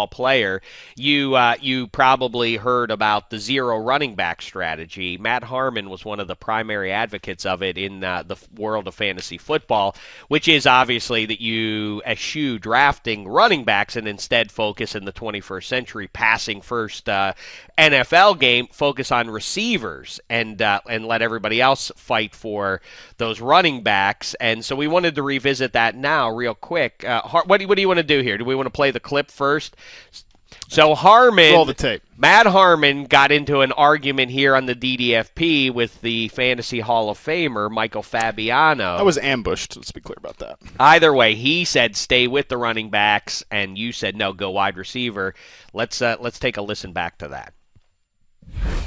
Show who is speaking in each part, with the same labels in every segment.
Speaker 1: player, you probably heard about the zero running back strategy. Matt Harmon was one of the primary advocates of it in the world of fantasy football, which is obviously that you eschew drafting running backs and instead focus in the 21st century passing first NFL game, focus on receivers and let everybody else fight for those running backs. And so we wanted to revisit that now real quick. What do you want to do here? Do we want to play the clip first? So
Speaker 2: roll the tape.
Speaker 1: Matt Harmon got into an argument here on the DDFP with the Fantasy Hall of Famer, Michael Fabiano.
Speaker 2: I was ambushed. Let's be clear about that.
Speaker 1: Either way, he said stay with the running backs, and you said no, go wide receiver. Let's take a listen back to that.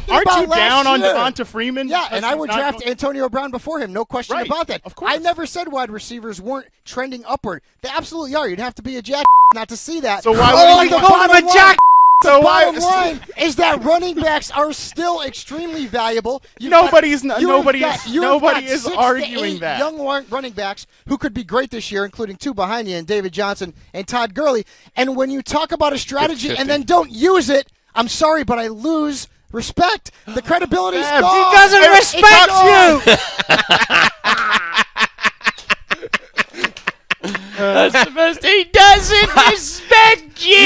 Speaker 2: Aren't you down on Devonta Freeman?
Speaker 3: Yeah, and I would draft Antonio Brown before him. No question about that.
Speaker 2: Of course.
Speaker 3: I never said wide receivers weren't trending upward. They absolutely are. You'd have to be a jack not to see that.
Speaker 2: So why would
Speaker 3: the bottom line?
Speaker 2: So
Speaker 3: the bottom line is that running backs are still extremely valuable.
Speaker 2: Nobody is arguing that.
Speaker 3: Young running backs who could be great this year, including two behind you, and David Johnson and Todd Gurley. And when you talk about a strategy and then don't use it, I'm sorry, but I lose respect. The credibility's gone.
Speaker 4: He doesn't respect you.
Speaker 1: That's the best. He doesn't respect you.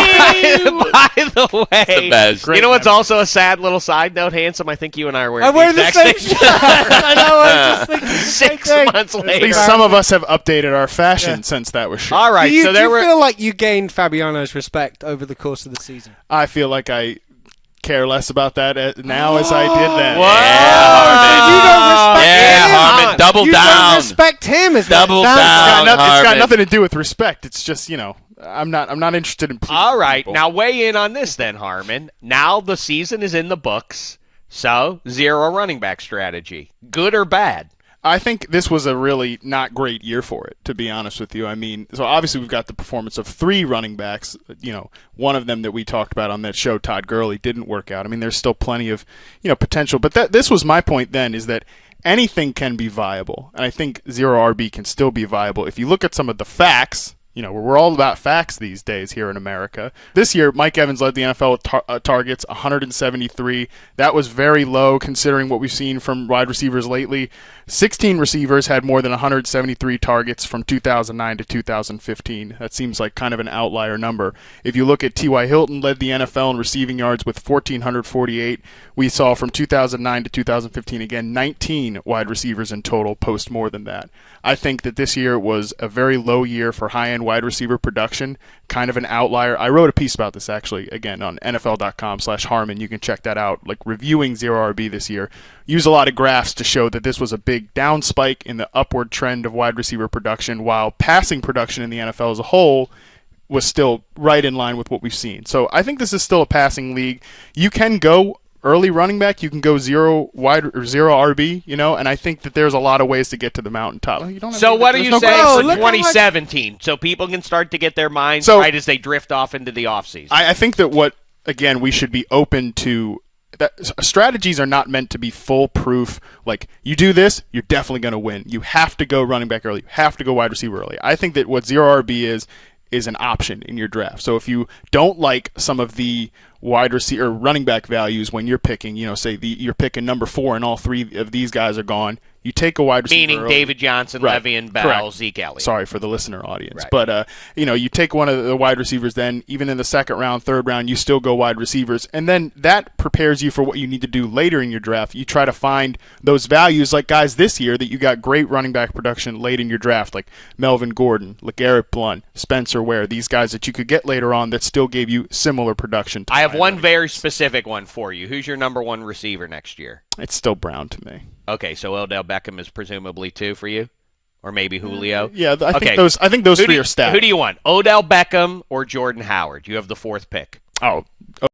Speaker 1: By the way, you know what's also a sad little side note, Handsome? I think you and I were wearing the
Speaker 4: same shirt. I know. I was just thinking
Speaker 1: 6 months later.
Speaker 2: At least some of us have updated our fashion since that was shot.
Speaker 1: All right.
Speaker 4: Do you feel like you gained Fabiano's respect over the course of the season?
Speaker 2: I feel like I care less about that now as I did then.
Speaker 1: Harmon, double
Speaker 4: you
Speaker 1: down.
Speaker 4: You don't respect him.
Speaker 1: Double down.
Speaker 2: It's got nothing to do with respect. It's just, I'm not interested in pleasing
Speaker 1: All right,
Speaker 2: people.
Speaker 1: now weigh in on this then, Harmon. Now the season is in the books, so zero running back strategy. Good or bad?
Speaker 2: I think this was a really not great year for it, to be honest with you. I mean, so obviously we've got the performance of 3 running backs. One of them that we talked about on that show, Todd Gurley, didn't work out. I mean, there's still plenty of, potential. But this was my point then, is that anything can be viable. And I think zero RB can still be viable. If you look at some of the facts, we're all about facts these days here in America. This year, Mike Evans led the NFL with targets, 173. That was very low considering what we've seen from wide receivers lately. 16 receivers had more than 173 targets from 2009 to 2015. That seems like kind of an outlier number. If you look at T.Y. Hilton, led the NFL in receiving yards with 1,448. We saw from 2009 to 2015, again, 19 wide receivers in total post more than that. I think that this year was a very low year for high-end wide receiver production, kind of an outlier. I wrote a piece about this, actually, again, on NFL.com/Harmon. You can check that out, like reviewing zero RB this year. Use a lot of graphs to show that this was a big down spike in the upward trend of wide receiver production, while passing production in the NFL as a whole was still right in line with what we've seen. So I think this is still a passing league. You can go early running back, you can go zero RB, and I think that there's a lot of ways to get to the mountaintop.
Speaker 1: So what are you saying for 2017? So people can start to get their minds right as they drift off into the offseason.
Speaker 2: I think that we should be open to that. Strategies are not meant to be foolproof. Like, you do this, you're definitely going to win. You have to go running back early. You have to go wide receiver early. I think that what zero RB is an option in your draft. So if you don't like some of the wide receiver running back values when you're picking, you're picking number 4 and all 3 of these guys are gone, you take a wide receiver
Speaker 1: meaning
Speaker 2: early.
Speaker 1: David Johnson,
Speaker 2: Right.
Speaker 1: Le'Veon Bell,
Speaker 2: Correct.
Speaker 1: Zeke Elliott.
Speaker 2: Sorry for the listener audience.
Speaker 1: Right.
Speaker 2: But, you take one of the wide receivers, then even in the second round, third round, you still go wide receivers. And then that prepares you for what you need to do later in your draft. You try to find those values, like guys this year that you got great running back production late in your draft, like Melvin Gordon, LeGarrette Blount, Spencer Ware, these guys that you could get later on that still gave you similar production.
Speaker 1: I have one very specific one for you. Who's your number 1 receiver next year?
Speaker 2: It's still Brown to me.
Speaker 1: Okay, so Odell Beckham is presumably 2 for you? Or maybe Julio?
Speaker 2: Yeah, I think those 3 are stacked.
Speaker 1: Who do you want, Odell Beckham or Jordan Howard? You have the 4th pick.
Speaker 2: Oh,